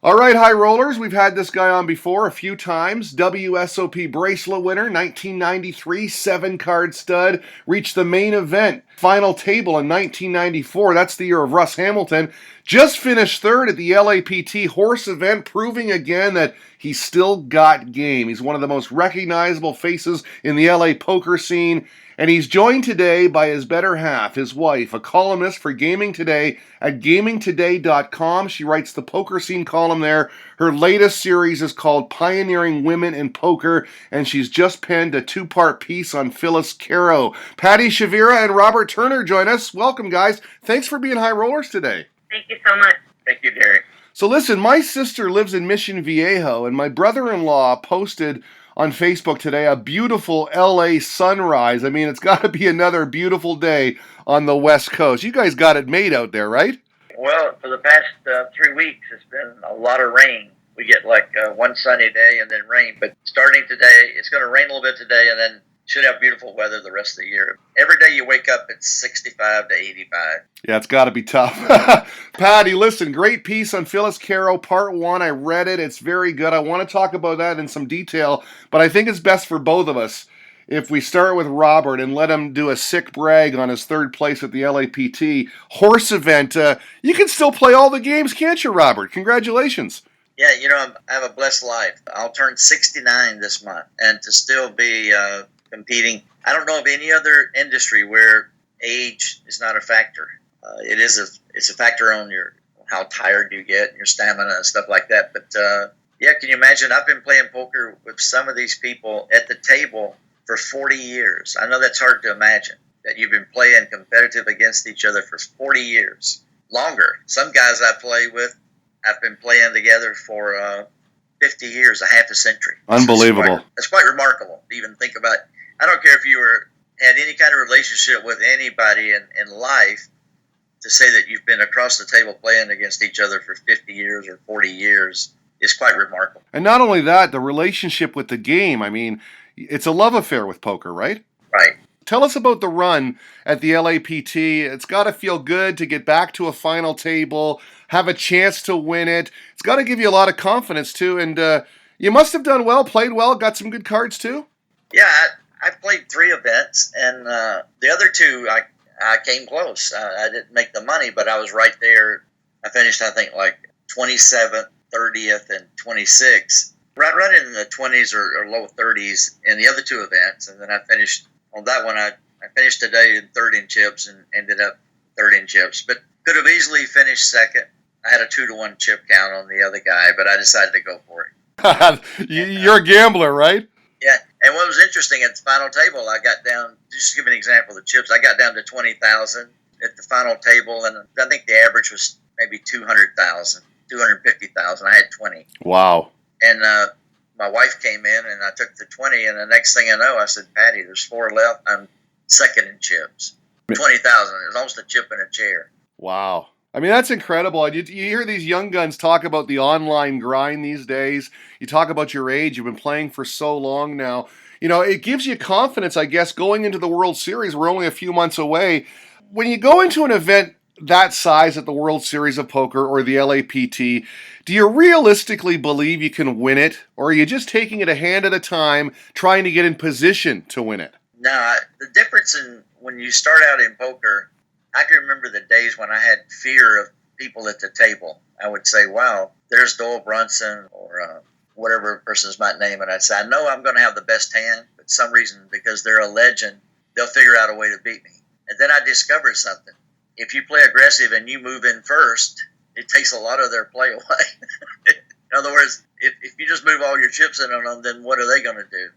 All right, high rollers, we've had this guy on before a few times. WSOP bracelet winner, 1993, 7-card stud, reached the main event, final table in 1994. That's the year of Russ Hamilton. Just finished third at the LAPT horse event, proving again that he's still got game. He's one of the most recognizable faces in the LA poker scene. And he's joined today by his better half, his wife, a columnist for Gaming Today at gamingtoday.com. She writes the poker scene column there. Her latest series is called Pioneering Women in Poker, and she's just penned a 2-part piece on Phyllis Caro. Patty Chavira and Robert Turner join us. Welcome, guys. Thanks for being high rollers today. Thank you so much. Thank you, Derek. So listen, my sister lives in Mission Viejo, and my brother-in-law posted on Facebook today a beautiful LA sunrise. I mean, it's got to be another beautiful day on the West Coast. You guys got it made out there, right? Well, for the past 3 weeks, it's been a lot of rain. We get like one sunny day and then rain. But starting today, it's going to rain a little bit today and then should have beautiful weather the rest of the year. Every day you wake up, it's 65 to 85. Yeah, it's got to be tough. Patty, listen, great piece on Phyllis Caro, part 1. I read it. It's very good. I want to talk about that in some detail, but I think it's best for both of us if we start with Robert and let him do a sick brag on his third place at the LAPT horse event. You can still play all the games, can't you, Robert? Congratulations. Yeah, I have a blessed life. I'll turn 69 this month, and to still be competing. I don't know of any other industry where age is not a factor. It's a factor on how tired you get and your stamina and stuff like that. But yeah, can you imagine? I've been playing poker with some of these people at the table for 40 years. I know that's hard to imagine that you've been playing competitive against each other for 40 years, longer. Some guys I play with, I've been playing together for 50 years, a half a century. Unbelievable. It's quite remarkable to even think about. I don't care if you had any kind of relationship with anybody in life, to say that you've been across the table playing against each other for 50 years or 40 years is quite remarkable. And not only that, the relationship with the game. I mean, it's a love affair with poker, right? Right. Tell us about the run at the LAPT. It's got to feel good to get back to a final table, have a chance to win it. It's got to give you a lot of confidence, too. And you must have done well, played well, got some good cards, too? Yeah, I've played 3 events, and the other 2, I came close. I didn't make the money, but I was right there. I finished, I think, like 27th, 30th, and 26th. Right in the 20s or low 30s in the other 2 events. And then I finished on that one. I finished today in 3rd in chips and ended up 3rd in chips. But could have easily finished second. I had a 2-to-1 chip count on the other guy, but I decided to go for it. You're a gambler, right? Yeah, and what was interesting at the final table, I got down, just to give an example of the chips, I got down to 20,000 at the final table, and I think the average was maybe 200,000, 250,000. I had 20. Wow. And my wife came in, and I took the 20, and the next thing I know, I said, Patty, there's 4 left. I'm second in chips. 20,000. It was almost a chip in a chair. Wow. I mean, that's incredible. You hear these young guns talk about the online grind these days. You talk about your age. You've been playing for so long now. You know, it gives you confidence, I guess, going into the World Series. We're only a few months away. When you go into an event that size at the World Series of Poker or the LAPT, do you realistically believe you can win it? Or are you just taking it a hand at a time, trying to get in position to win it? No, the difference in when you start out in poker, I can remember the days when I had fear of people at the table. I would say, wow, there's Doyle Brunson or whatever person's my name. And I'd say, I know I'm going to have the best hand, but some reason, because they're a legend, they'll figure out a way to beat me. And then I discovered something. If you play aggressive and you move in first, it takes a lot of their play away. In other words, if you just move all your chips in on them, then what are they going to do?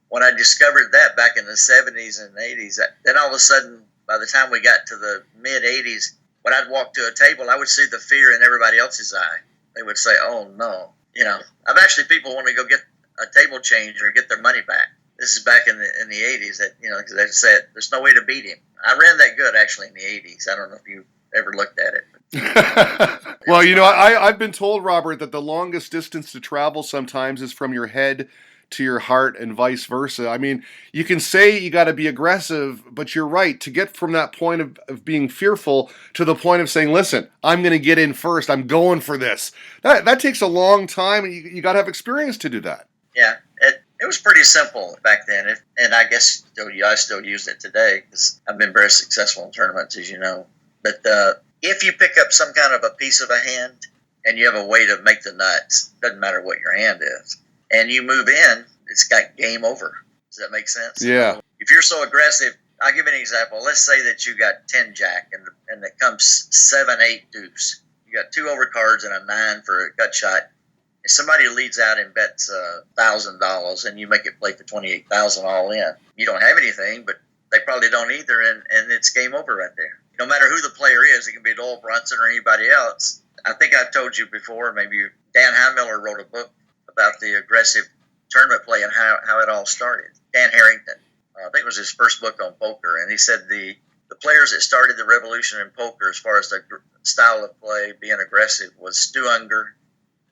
When I discovered that back in the 70s and 80s, then all of a sudden, by the time we got to the mid-'80s, when I'd walk to a table, I would see the fear in everybody else's eye. They would say, oh, no. I've actually people want to go get a table change or get their money back. This is back in the 80s that, because they said there's no way to beat him. I ran that good, actually, in the 80s. I don't know if you ever looked at it. Well, I've been told, Robert, that the longest distance to travel sometimes is from your head to your heart and vice versa. I mean, you can say you got to be aggressive, but you're right. To get from that point of being fearful to the point of saying, listen, I'm going to get in first. I'm going for this. That takes a long time, and you got to have experience to do that. Yeah, it was pretty simple back then, and I guess I still use it today because I've been very successful in tournaments, as you know. But if you pick up some kind of a piece of a hand and you have a way to make the nuts, doesn't matter what your hand is, and you move in, it's got game over. Does that make sense? Yeah. If you're so aggressive, I'll give you an example. Let's say that you got 10 jack and it comes 7-8 deuce. You got 2 overcards and a 9 for a gut shot. If somebody leads out and bets $1,000 and you make it play for 28,000 all in, you don't have anything, but they probably don't either, and it's game over right there. No matter who the player is, it can be Doyle Brunson or anybody else. I think I've told you before, maybe Dan Heimiller wrote a book about the aggressive tournament play and how it all started. Dan Harrington, I think it was his first book on poker, and he said the players that started the revolution in poker as far as the style of play, being aggressive, was Stu Unger,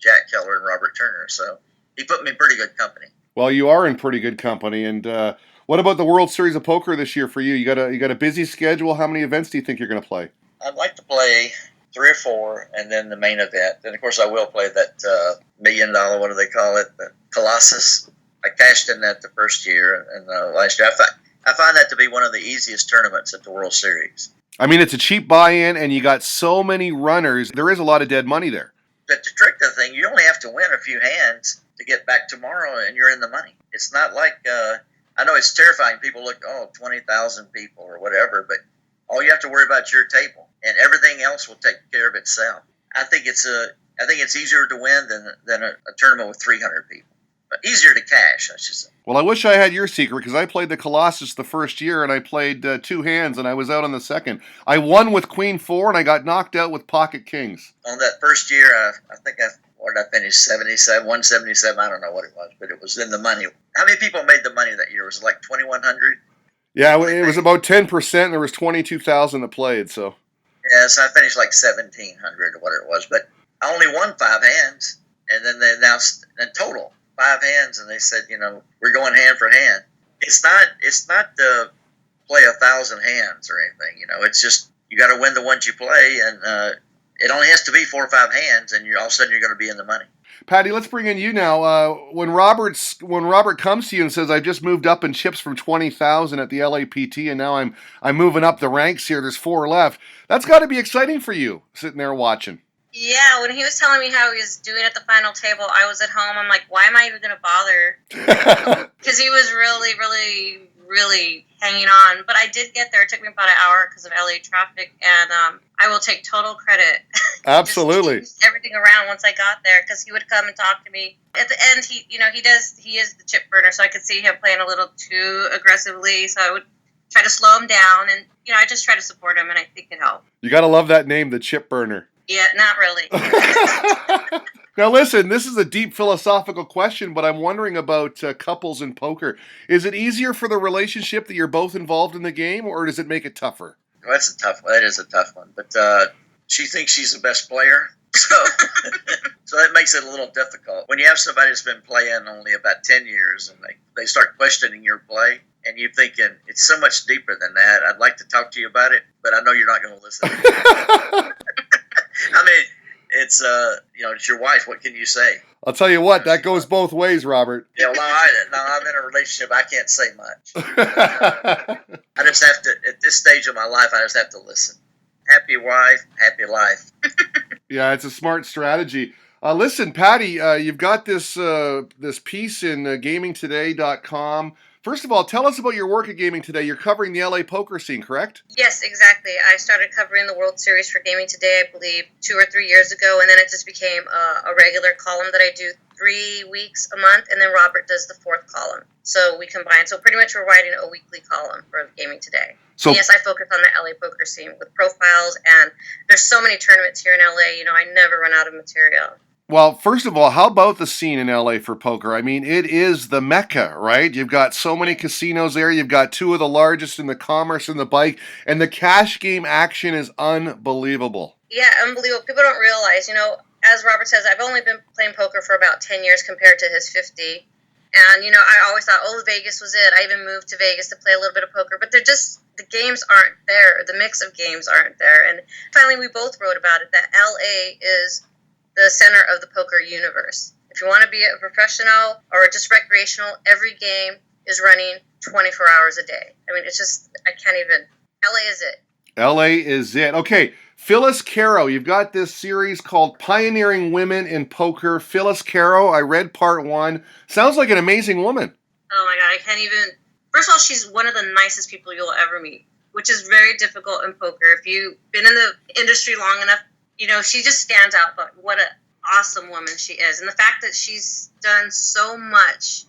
Jack Keller, and Robert Turner. So he put me in pretty good company. Well, you are in pretty good company. And what about the World Series of Poker this year for you? You got a busy schedule. How many events do you think you're going to play? I'd like to play 3 or 4, and then the main event. And of course, I will play that $1 million. What do they call it? The Colossus. I cashed in that the first year and last year. I find that to be one of the easiest tournaments at the World Series. I mean, it's a cheap buy-in, and you got so many runners. There is a lot of dead money there. But to trick the thing, you only have to win a few hands to get back tomorrow, and you're in the money. It's not like I know it's terrifying. People look, 20,000 people or whatever, but all you have to worry about is your table, and everything else will take care of itself. I think it's easier to win than a tournament with 300 people. But easier to cash, I should say. Well, I wish I had your secret, because I played the Colossus the first year, and I played 2 hands, and I was out on the second. I won with Queen 4, and I got knocked out with Pocket Kings. On that first year, I think I finished 77, 177. I don't know what it was, but it was in the money. How many people made the money that year? Was it like 2,100? Yeah, it was about 10%, and there was 22,000 that played. So yeah, so I finished like 1,700 or what it was, but I only won 5 hands, and then they announced in total 5 hands, and they said, we're going hand for hand. It's not to play 1,000 hands or anything. It's just you got to win the ones you play, and it only has to be 4 or 5 hands, and all of a sudden you're going to be in the money. Patty, let's bring in you now. When Robert comes to you and says, "I've just moved up in chips from 20,000 at the LAPT, and now I'm moving up the ranks here. There's 4 left." That's got to be exciting for you, sitting there watching. Yeah, when he was telling me how he was doing at the final table, I was at home. I'm like, why am I even going to bother? Because he was really, really, really hanging on. But I did get there. It took me about an hour because of LA traffic, and I will take total credit. Absolutely. Just everything around once I got there, because he would come and talk to me. At the end, he is the chip burner, so I could see him playing a little too aggressively. So I would try to slow him down, and I just try to support him, and I think it helped. You got to love that name, the chip burner. Yeah, not really. Now listen, this is a deep philosophical question, but I'm wondering about couples in poker. Is it easier for the relationship that you're both involved in the game, or does it make it tougher? Well, that is a tough one. But she thinks she's the best player, so that makes it a little difficult. When you have somebody that's been playing only about 10 years and they start questioning your play, and you're thinking, it's so much deeper than that. I'd like to talk to you about it, but I know you're not going to listen. I mean, it's your wife. What can you say? I'll tell you what, that goes both ways, Robert. Yeah, well, I'm in a relationship. I can't say much. I just have to, at this stage of my life, I just have to listen. Happy wife, happy life. Yeah, it's a smart strategy. Listen, Patty, you've got this piece in GamingToday.com. First of all, tell us about your work at Gaming Today. You're covering the LA poker scene, correct? Yes, exactly. I started covering the World Series for Gaming Today, I believe, 2 or 3 years ago, and then it just became a regular column that I do 3 weeks a month, and then Robert does the 4th column. So we combine. So pretty much we're writing a weekly column for Gaming Today. So yes, I focus on the LA poker scene with profiles, and there's so many tournaments here in LA. I never run out of material. Well, first of all, how about the scene in LA for poker? I mean, it is the Mecca, right? You've got so many casinos there. You've got 2 of the largest in the commerce and the bike, and the cash game action is unbelievable. Yeah, unbelievable. People don't realize, as Robert says, I've only been playing poker for about 10 years compared to his 50. And, I always thought, Vegas was it. I even moved to Vegas to play a little bit of poker. But the games aren't there. The mix of games aren't there. And finally, we both wrote about it, that LA is the center of the poker universe. If you want to be a professional or just recreational, every game is running 24 hours a day. I mean, it's just, I can't even, LA is it. LA is it. Okay, Phyllis Caro, you've got this series called Pioneering Women in Poker. Phyllis Caro, I read part 1. Sounds like an amazing woman. Oh my God, I can't even. First of all, she's one of the nicest people you'll ever meet, which is very difficult in poker. If you've been in the industry long enough, she just stands out. But what an awesome woman she is. And the fact that she's done so much,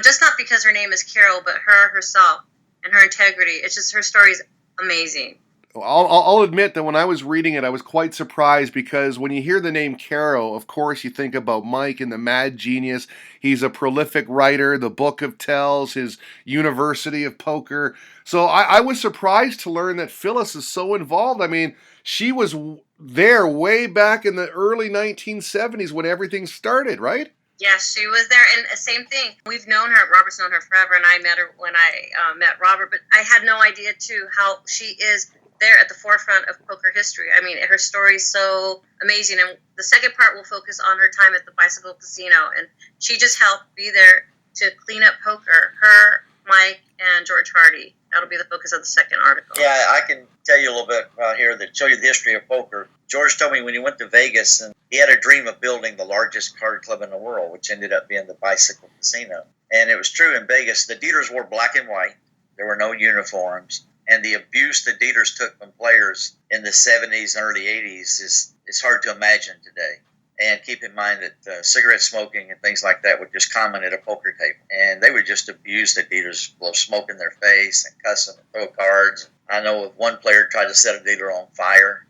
just not because her name is Carol, but herself and her integrity. It's just, her story is amazing. I'll admit that when I was reading it, I was quite surprised because when you hear the name Caro, of course you think about Mike and the Mad Genius. He's a prolific writer, the Book of Tells, his University of Poker. So I was surprised to learn that Phyllis is so involved. I mean, she was there way back in the early 1970s when everything started, right? Yes, she was there, and same thing. We've known her. Robert's known her forever, and I met her when I met Robert. But I had no idea too how she is there at the forefront of poker history. I mean, her story is so amazing. And the second part will focus on her time at the Bicycle Casino, and she just helped be there to clean up poker. Her, Mike, and George Hardy. That'll be the focus of the second article. Yeah, I can tell you a little bit about here that show you the history of poker. George told me when he went to Vegas, and he had a dream of building the largest card club in the world, which ended up being the Bicycle Casino. And it was true in Vegas. The dealers wore black and white. There were no uniforms. And the abuse the dealers took from players in the 70s and early 80s is hard to imagine today. And keep in mind that cigarette smoking and things like that were just common at a poker table. And they would just abuse the dealers, blow smoke in their face and cuss them and throw cards. I know of one player tried to set a dealer on fire,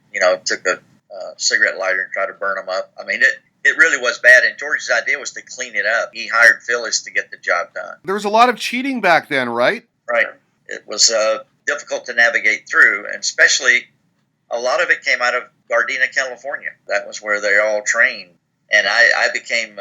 took a cigarette lighter and tried to burn them up. I mean, it really was bad. And George's idea was to clean it up. He hired Phyllis to get the job done. There was a lot of cheating back then, right? Right. It was difficult to navigate through, and especially a lot of it came out of Gardena, California. That was where they all trained. And I became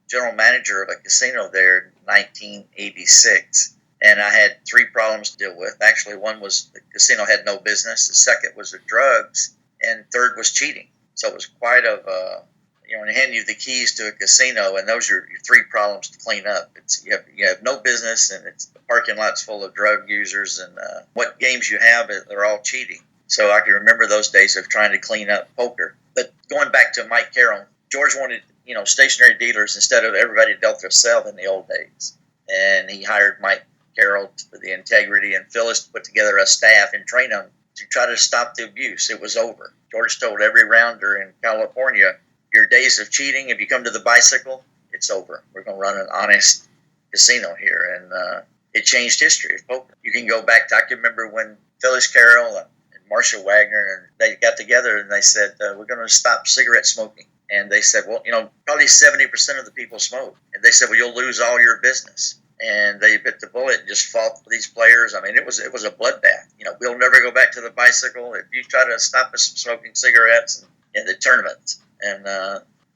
general manager of a casino there in 1986. And I had 3 problems to deal with. Actually, one was the casino had no business. The second was the drugs. And third was cheating. So it was quite and hand you the keys to a casino, and those are your 3 problems to clean up. It's you have no business, and it's the parking lot's full of drug users, and what games you have, they're all cheating. So I can remember those days of trying to clean up poker. But going back to Mike Carroll, George wanted stationary dealers instead of everybody dealt themselves in the old days, and he hired Mike Carroll for the integrity, and Phyllis put together a staff and trained them to try to stop the abuse. It was over. George told every rounder in California, your days of cheating, if you come to the Bicycle, it's over. We're going to run an honest casino here. And it changed history of poker. You can go back to, I can remember when Phyllis Carroll and Marshall Wagner, and they got together and they said, we're going to stop cigarette smoking. And they said, well, probably 70% of the people smoke. And they said, well, you'll lose all your business. And they bit the bullet and just fought for these players. I mean, it was a bloodbath. We'll never go back to the Bicycle if you try to stop us from smoking cigarettes in the tournaments. And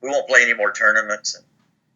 we won't play any more tournaments.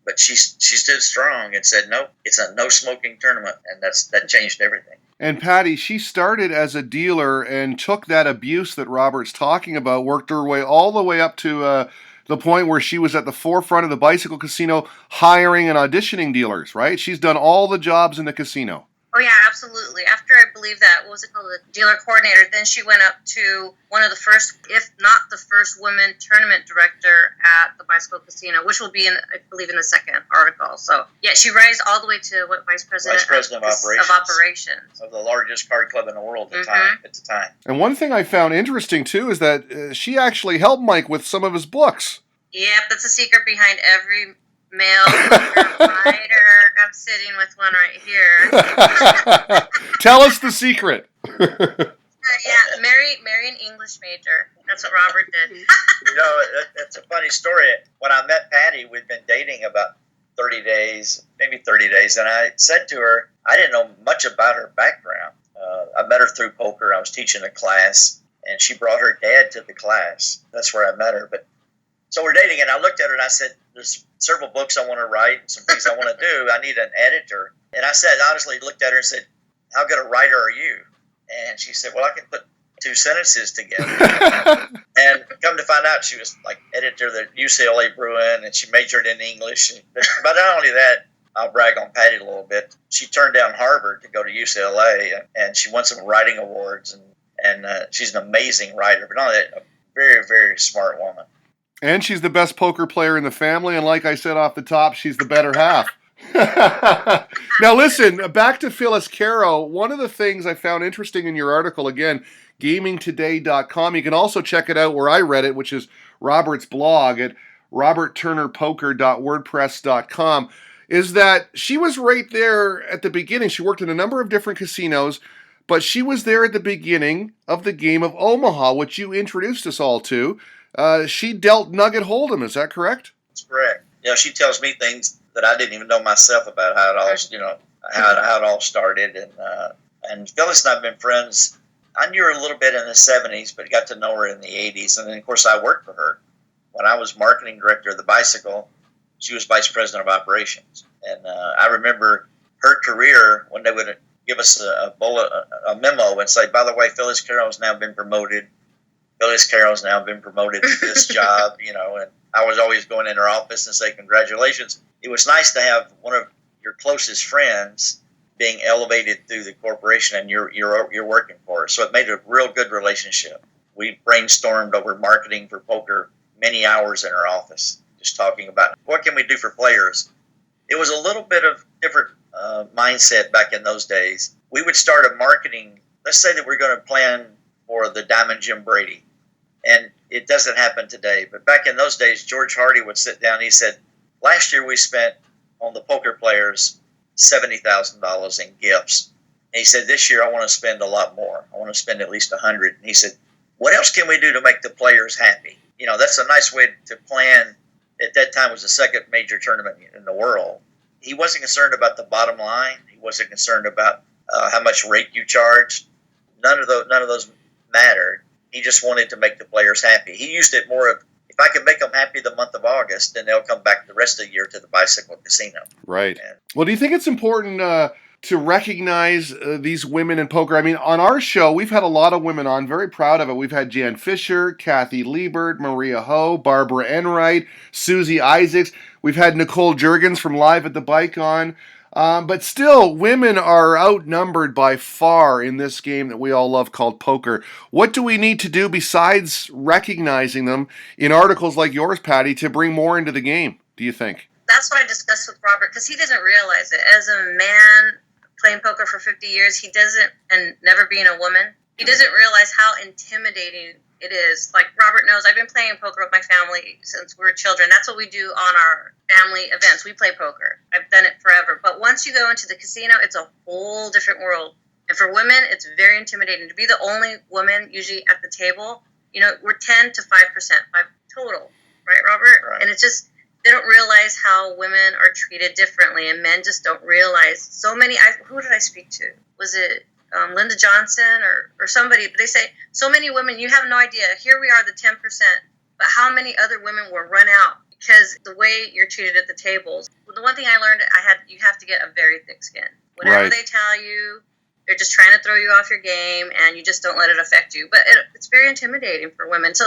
But she stood strong and said, no, it's a no smoking tournament. And that changed everything. And Patty, she started as a dealer and took that abuse that Robert's talking about, worked her way all the way up to the point where she was at the forefront of the Bicycle Casino hiring and auditioning dealers, right? She's done all the jobs in the casino. Oh, yeah, absolutely. After I believe that, what was it called, the dealer coordinator, then she went up to one of the first, if not the first, women tournament director at the Bicycle Casino, which will be, I believe, in the second article. So, yeah, she raised all the way to what, vice president of operations. Of the largest card club in the world at the time. And one thing I found interesting, too, is that she actually helped Mike with some of his books. Yep, that's a secret behind every male writer. I'm sitting with one right here. Tell us the secret. Yeah, marry an English major. That's what Robert did. That's a funny story. When I met Patty, we'd been dating about 30 days, maybe 30 days, and I said to her, I didn't know much about her background. I met her through poker. I was teaching a class, and she brought her dad to the class. That's where I met her. So we're dating, and I looked at her and I said, there's several books I want to write and some things I want to do. I need an editor. And I said, honestly, looked at her and said, how good a writer are you? And she said, well, I can put two sentences together. And come to find out, she was like editor of the UCLA Bruin, and she majored in English. But not only that, I'll brag on Patty a little bit. She turned down Harvard to go to UCLA, and she won some writing awards. And she's an amazing writer, but not only that, a very, very smart woman. And she's the best poker player in the family, and like I said off the top, she's the better half. Now listen, back to Phyllis Caro. One of the things I found interesting in your article, again, gamingtoday.com. You can also check it out where I read it, which is Robert's blog at robertturnerpoker.wordpress.com, is that she was right there at the beginning. She worked in a number of different casinos, but she was there at the beginning of the game of Omaha, which you introduced us all to. She dealt Nugget Hold'em, is that correct? That's correct. She tells me things that I didn't even know myself about how it all, how it all started. And Phyllis and I have been friends. I knew her a little bit in the 70s, but got to know her in the 80s. And then, of course, I worked for her. When I was marketing director of the Bicycle, she was vice president of operations. And I remember her career when they would give us a memo and say, by the way, Phyllis Caro's now been promoted. Phyllis Caro's now been promoted to this job, and I was always going in her office and say, congratulations. It was nice to have one of your closest friends being elevated through the corporation, and you're working for her. So it made a real good relationship. We brainstormed over marketing for poker many hours in her office, just talking about what can we do for players. It was a little bit of different mindset back in those days. We would start a marketing. Let's say that we're going to plan for the Diamond Jim Brady, and it doesn't happen today. But back in those days, George Hardy would sit down. And he said, last year we spent on the poker players $70,000 in gifts. And he said, this year I want to spend a lot more. I want to spend at least $100,000. And he said, what else can we do to make the players happy? That's a nice way to plan. At that time, it was the second major tournament in the world. He wasn't concerned about the bottom line. He wasn't concerned about how much rate you charged. None of those mattered. He just wanted to make the players happy. He used it more of, if I can make them happy the month of August, then they'll come back the rest of the year to the Bicycle Casino. Right. Well, do you think it's important to recognize these women in poker? I mean, on our show, we've had a lot of women on, very proud of it. We've had Jan Fisher, Kathy Liebert, Maria Ho, Barbara Enright, Susie Isaacs. We've had Nicole Juergens from Live at the Bike on. But still, women are outnumbered by far in this game that we all love called poker. What do we need to do besides recognizing them in articles like yours, Patty, to bring more into the game, do you think? That's what I discussed with Robert, because he doesn't realize it. As a man playing poker for 50 years, he doesn't, and never being a woman, he doesn't realize how intimidating it is. Like Robert knows, I've been playing poker with my family since we were children. That's what we do on our family events. We play poker. I've done it forever. But once you go into the casino, it's a whole different world. And for women, it's very intimidating. To be the only woman usually at the table, we're 10 to 5%, 5 total. Right, Robert? Right. And it's just, they don't realize how women are treated differently, and men just don't realize. So many, who did I speak to? Was it Linda Johnson or somebody? But they say, so many women, you have no idea. Here we are, the 10%, but how many other women will run out because the way you're treated at the tables. Well, the one thing I learned, you have to get a very thick skin. Whatever they tell you, they're just trying to throw you off your game, and you just don't let it affect you. But it's very intimidating for women. So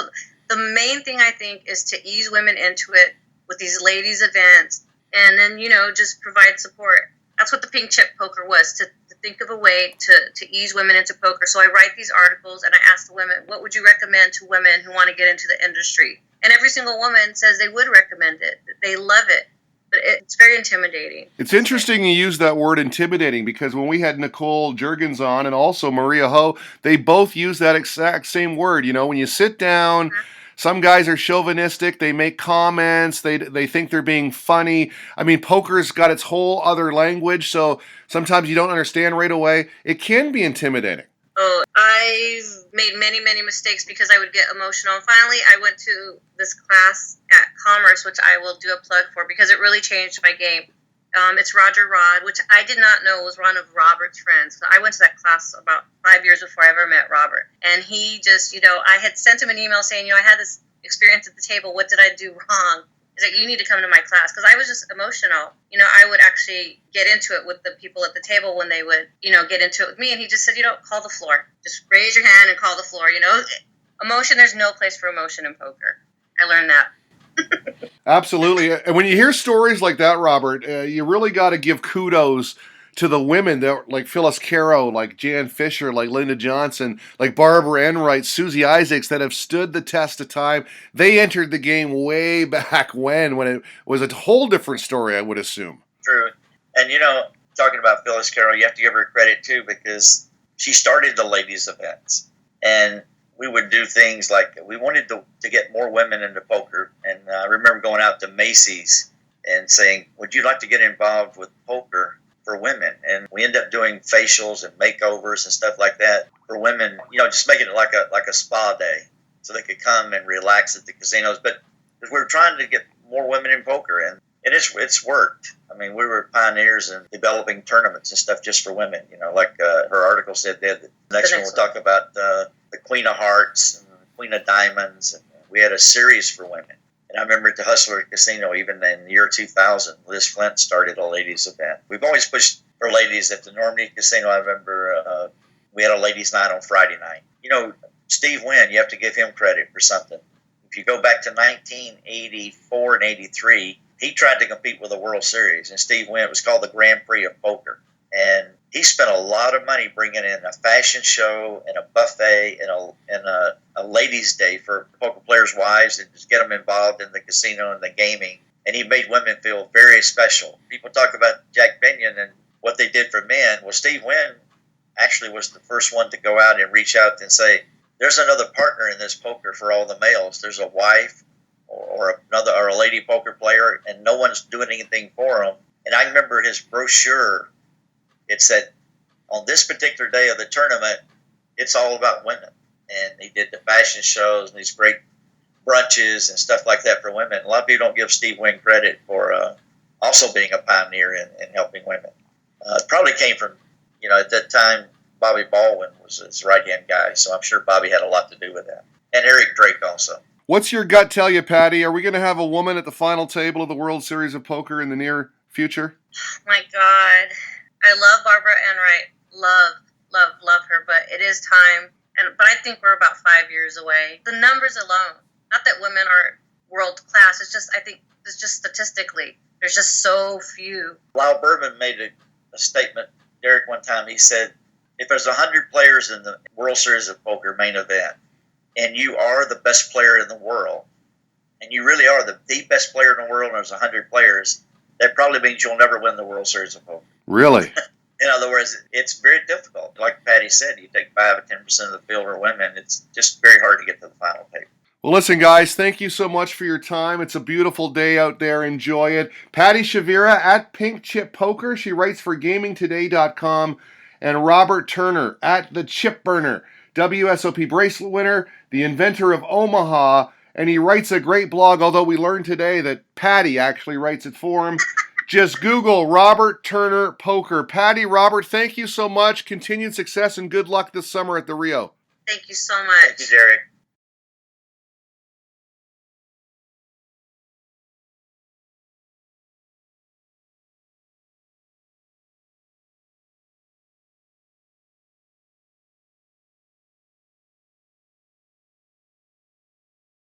the main thing I think is to ease women into it with these ladies events, and then, just provide support. That's what the Pink Chip Poker was, to think of a way to ease women into poker. So I write these articles, and I ask the women, what would you recommend to women who want to get into the industry? And every single woman says they would recommend it. They love it. But it's very intimidating. It's interesting you use that word intimidating, because when we had Nicole Juergens on and also Maria Ho, they both use that exact same word. When you sit down, some guys are chauvinistic. They make comments. They think they're being funny. I mean, poker's got its whole other language, so sometimes you don't understand right away. It can be intimidating. Oh, I've made many, many mistakes because I would get emotional. And finally, I went to this class at Commerce, which I will do a plug for because it really changed my game. It's Roger Rod, which I did not know was one of Robert's friends. I went to that class about 5 years before I ever met Robert. And he just, I had sent him an email saying, I had this experience at the table. What did I do wrong? He's like, you need to come to my class, because I was just emotional. I would actually get into it with the people at the table when they would, get into it with me. And he just said, call the floor. Just raise your hand and call the floor. Emotion, there's no place for emotion in poker. I learned that. Absolutely. And when you hear stories like that, Robert, you really got to give kudos to the women that like Phyllis Caro, like Jan Fisher, like Linda Johnson, like Barbara Enright, Susie Isaacs, that have stood the test of time. They entered the game way back when it was a whole different story, I would assume. True. And, talking about Phyllis Caro, you have to give her credit, too, because she started the ladies' events. And we would do things like we wanted to get more women into poker. And I remember going out to Macy's and saying, would you like to get involved with poker for women? And we ended up doing facials and makeovers and stuff like that for women, just making it like a spa day so they could come and relax at the casinos. But we were trying to get more women in poker, and it's worked. I mean, we were pioneers in developing tournaments and stuff just for women, like her article said there. The next one we'll talk about the Queen of Hearts and the Queen of Diamonds, and we had a series for women. And I remember at the Hustler Casino, even in the year 2000, Liz Flint started a ladies' event. We've always pushed for ladies at the Normandy Casino. I remember we had a ladies' night on Friday night. Steve Wynn, you have to give him credit for something. If you go back to 1984 and 83, he tried to compete with the World Series. And Steve Wynn, it was called the Grand Prix of Poker. And he spent a lot of money bringing in a fashion show and a buffet and a ladies' day for poker players' wives and just get them involved in the casino and the gaming. And he made women feel very special. People talk about Jack Binion and what they did for men. Well, Steve Wynn actually was the first one to go out and reach out and say, there's another partner in this poker for all the males. There's a wife or a lady poker player, and no one's doing anything for them. And I remember his brochure. It said, on this particular day of the tournament, it's all about women. And he did the fashion shows and these great brunches and stuff like that for women. A lot of people don't give Steve Wynn credit for also being a pioneer in helping women. It probably came from, at that time, Bobby Baldwin was his right-hand guy, so I'm sure Bobby had a lot to do with that. And Eric Drake also. What's your gut tell you, Patty? Are we going to have a woman at the final table of the World Series of Poker in the near future? My God. I love Barbara Enright. Love her, but it is time. But I think we're about 5 years away. The numbers alone, not that women are world class, I think it's just statistically, there's just so few. Lyle Berman made a statement, Derek, one time. He said, if there's 100 players in the World Series of Poker main event, and you are the best player in the world, and you really are the best player in the world, and there's 100 players, that probably means you'll never win the World Series of Poker. Really? In other words, it's very difficult. Like Patty said, you take 5 or 10% of the field are women. It's just very hard to get to the final table. Well, listen, guys, thank you so much for your time. It's a beautiful day out there. Enjoy it. Patty Chavira at Pink Chip Poker. She writes for GamingToday.com. And Robert Turner at The Chip Burner, WSOP bracelet winner, the inventor of Omaha. And he writes a great blog, although we learned today that Patty actually writes it for him. Just Google Robert Turner Poker. Patty, Robert, thank you so much. Continued success and good luck this summer at the Rio. Thank you so much. Thank you, Jerry.